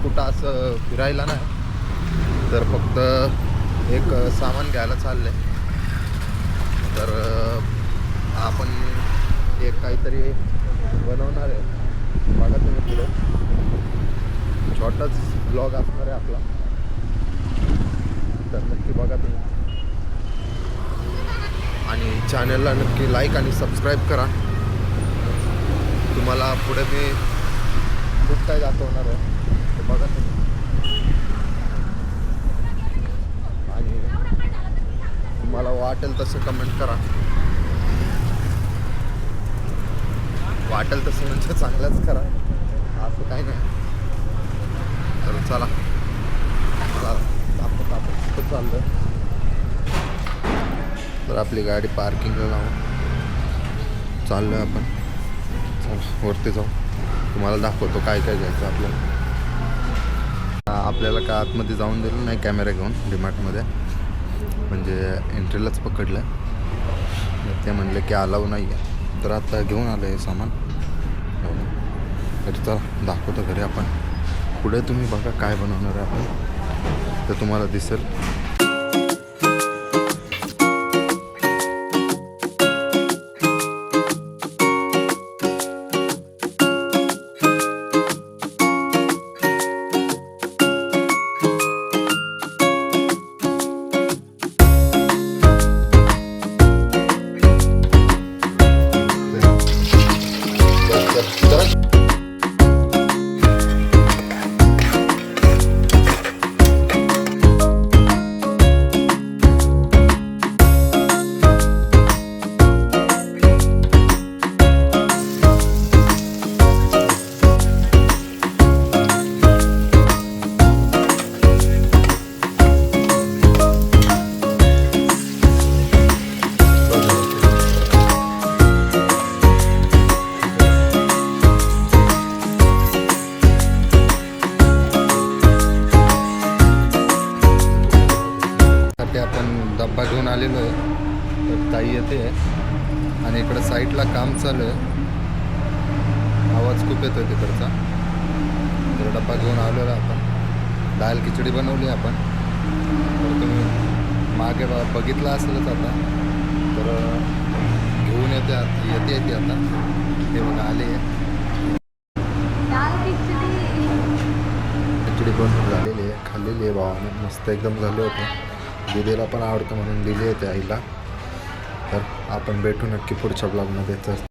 कुठं असं फिरायला नाही, तर फक्त एक सामान घ्यायला चाललं आहे. तर आपण एक काहीतरी बनवणार आहे. बघा तुम्ही पुढे छोटाच ब्लॉग असणार आहे आपला, तर नक्की बघा तुम्ही. आणि चॅनलला नक्की लाईक आणि सबस्क्राईब करा. तुम्हाला पुढे मी खूप काही दाखवणार आहे, ते बघा तुम्ही. आणि तुम्हाला वाटेल तसं कमेंट करा. वाटेल तसं म्हणजे चांगलंच करा, असं काही नाही. तर चला, मला दाखवतो आपण कुठं चाललं. तर आपली गाडी पार्किंगला लावून चाललो आहे आपण. चला वरती जाऊ, तुम्हाला दाखवतो काय काय घ्यायचं आपल्याला. आपल्याला काय आतमध्ये जाऊन दिलं नाही कॅमेरा घेऊन डीमार्टमध्ये, म्हणजे एंट्रीलाच पकडलं. ते म्हणले की अलाऊ नाही आहे, तर आता घेऊन आलं आहे सामान. तर चला दाखवतो घरी आपण. पुढे तुम्ही बघा काय बनवणार आहे आपण, तर तुम्हाला दिसेल. आपण डब्बा घेऊन आलेलो आहे. तर ताई येते आणि इकडं साईडला काम चालू आहे, आवाज खूप येतो आहे तिकडचा. तर डब्बा घेऊन आलेलो आहे आपण. दाल खिचडी बनवली आपण, तर तुम्ही मागे बघितलं असेलच आता. तर घेऊन येते आता. ते बघा आले. खिचडी बनवून झालेली आहे, खाल्लेली आहे भावाने, मस्त एकदम झाले होते. दीदीला पण आवडतं म्हणून दिली आहे त्या आईला. तर आपण भेटू नक्की पुढच्या ब्लॉगमध्ये. तर